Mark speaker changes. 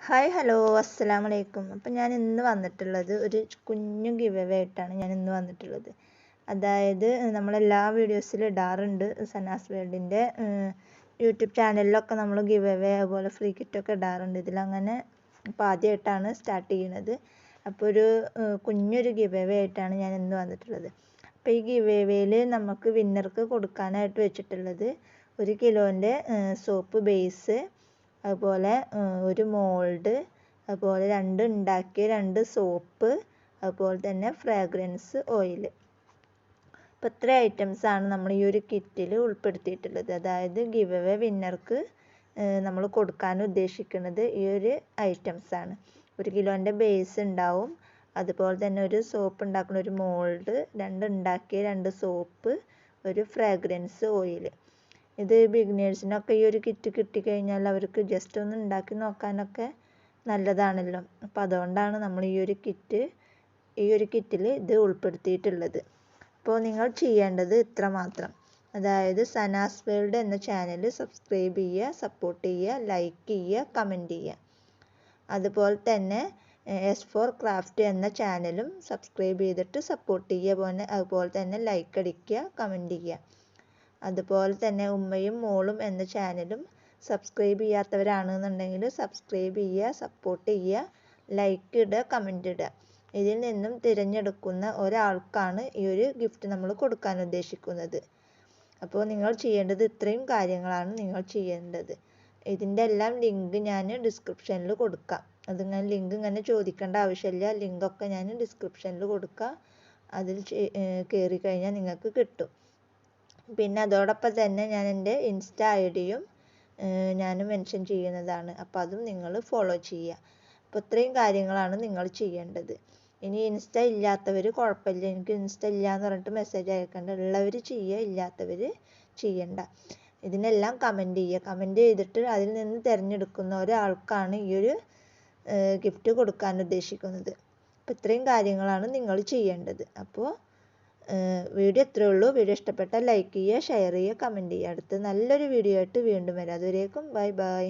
Speaker 1: Hi hello അസ്സലാമു അലൈക്കും. അപ്പം ഞാൻ ഇന്ന് വന്നിട്ടുള്ളത് ഒരു കുഞ്ഞു ഗിവ് അവേ ആയിട്ടാണ് ഞാൻ ഇന്ന് വന്നിട്ടുള്ളത്. അതായത് നമ്മളെല്ലാ വീഡിയോസിലും ഇടാറുണ്ട്. സനാസ് വേൾഡിൻ്റെ യൂട്യൂബ് ചാനലിലൊക്കെ നമ്മൾ ഗിവ് അവേ അതുപോലെ ഫ്രീ കിറ്റൊക്കെ ഇടാറുണ്ട്. ഇതിലങ്ങനെ ഇപ്പോൾ ആദ്യമായിട്ടാണ് സ്റ്റാർട്ട് ചെയ്യുന്നത്. അപ്പോൾ ഒരു കുഞ്ഞൊരു ഗിവ് അവേ ആയിട്ടാണ് ഞാൻ ഇന്ന് വന്നിട്ടുള്ളത്. അപ്പോൾ ഈ ഗിവ് അവേയിൽ നമുക്ക് വിന്നർക്ക് കൊടുക്കാനായിട്ട് വെച്ചിട്ടുള്ളത് 1 കിലോൻ്റെ സോപ്പ് ബേസ്, അതുപോലെ ഒരു മോൾഡ്, അതുപോലെ ഉണ്ടാക്കിയ 2 സോപ്പ്, അതുപോലെ തന്നെ ഫ്രാഗ്രൻസ് ഓയിൽ. അപ്പോൾ ഇത്ര ഐറ്റംസാണ് നമ്മൾ ഈ ഒരു കിറ്റിൽ ഉൾപ്പെടുത്തിയിട്ടുള്ളത്. അതായത് ഗിവ് അവേ വിന്നർക്ക് നമ്മൾ കൊടുക്കാൻ ഉദ്ദേശിക്കുന്നത് ഈ ഒരു ഐറ്റംസാണ്. 1 കിലോൻ്റെ ബേസ് ഉണ്ടാവും, അതുപോലെ തന്നെ ഒരു സോപ്പ് ഉണ്ടാക്കുന്ന ഒരു മോൾഡ്, ഉണ്ടാക്കിയ 2 സോപ്പ്, ഒരു ഫ്രാഗ്രൻസ് ഓയിൽ. ഇത് ബിഗിനേഴ്സിനൊക്കെ ഈ ഒരു കിറ്റ് കിട്ടിക്കഴിഞ്ഞാൽ അവർക്ക് ജസ്റ്റ് ഒന്ന് ഉണ്ടാക്കി നോക്കാനൊക്കെ നല്ലതാണല്ലോ. അപ്പോൾ അതുകൊണ്ടാണ് നമ്മൾ ഈ ഒരു കിറ്റിൽ ഇത് ഉൾപ്പെടുത്തിയിട്ടുള്ളത്. അപ്പോൾ നിങ്ങൾ ചെയ്യേണ്ടത് ഇത്ര മാത്രം. അതായത് സനാസ് വേൾഡ് എന്ന ചാനൽ സബ്സ്ക്രൈബ് ചെയ്യുക, സപ്പോർട്ട് ചെയ്യുക, ലൈക്ക് ചെയ്യുക, കമൻറ്റ് ചെയ്യുക. അതുപോലെ തന്നെ S4 ക്രാഫ്റ്റ് എന്ന ചാനലും സബ്സ്ക്രൈബ് ചെയ്തിട്ട് സപ്പോർട്ട് ചെയ്യുക. അതുപോലെ തന്നെ ലൈക്ക് അടിക്കുക, കമൻറ്റ് ചെയ്യുക. അതുപോലെ തന്നെ ഉമ്മയും മോളും എന്ന ചാനലും സബ്സ്ക്രൈബ് ചെയ്യാത്തവരാണെന്നുണ്ടെങ്കിൽ സബ്സ്ക്രൈബ് ചെയ്യുക, സപ്പോർട്ട് ചെയ്യുക, ലൈക്ക് ഇടുക, കമൻറ്റ് ഇടുക. ഇതിൽ നിന്നും തിരഞ്ഞെടുക്കുന്ന ഒരാൾക്കാണ് ഈ ഒരു ഗിഫ്റ്റ് നമ്മൾ കൊടുക്കാൻ ഉദ്ദേശിക്കുന്നത്. അപ്പോൾ നിങ്ങൾ ചെയ്യേണ്ടത് ഇത്രയും കാര്യങ്ങളാണ് നിങ്ങൾ ചെയ്യേണ്ടത്. ഇതിൻ്റെ എല്ലാം ലിങ്ക് ഞാൻ ഡിസ്ക്രിപ്ഷനിൽ കൊടുക്കാം. അതിങ്ങനെ ലിങ്ക് ഇങ്ങനെ ചോദിക്കേണ്ട ആവശ്യമില്ല. ലിങ്കൊക്കെ ഞാൻ ഡിസ്ക്രിപ്ഷനിൽ കൊടുക്കാം. അതിൽ കയറി കഴിഞ്ഞാൽ നിങ്ങൾക്ക് കിട്ടും. പിന്നെ അതോടൊപ്പം തന്നെ ഞാൻ എൻ്റെ ഇൻസ്റ്റാ ഐഡിയും ഞാൻ മെൻഷൻ ചെയ്യുന്നതാണ്. അപ്പോൾ അതും നിങ്ങൾ ഫോളോ ചെയ്യുക. അപ്പോൾ ഇത്രയും കാര്യങ്ങളാണ് നിങ്ങൾ ചെയ്യേണ്ടത്. ഇനി ഇൻസ്റ്റ ഇല്ലാത്തവർ കുഴപ്പമില്ല, എനിക്ക് ഇൻസ്റ്റ ഇല്ല എന്ന് പറഞ്ഞിട്ട് മെസ്സേജ് അയക്കേണ്ട. ഉള്ളവർ ചെയ്യുക, ഇല്ലാത്തവർ ചെയ്യണ്ട. ഇതിനെല്ലാം കമൻറ്റ് ചെയ്യുക. കമൻറ്റ് ചെയ്തിട്ട് അതിൽ നിന്ന് തിരഞ്ഞെടുക്കുന്ന ഒരാൾക്കാണ് ഈ ഒരു ഗിഫ്റ്റ് കൊടുക്കാൻ ഉദ്ദേശിക്കുന്നത്. അപ്പോൾ ഇത്രയും കാര്യങ്ങളാണ് നിങ്ങൾ ചെയ്യേണ്ടത്. അപ്പോൾ വീഡിയോ ഇത്രയേ ഉള്ളൂ. വീഡിയോ ഇഷ്ടപ്പെട്ടാൽ ലൈക്ക് ചെയ്യുക, ഷെയർ ചെയ്യുക, കമൻറ്റ് ചെയ്യുക. അടുത്ത നല്ലൊരു വീഡിയോ ആയിട്ട് വീണ്ടും വരാം. അതുവരേക്കും ബൈ ബൈ.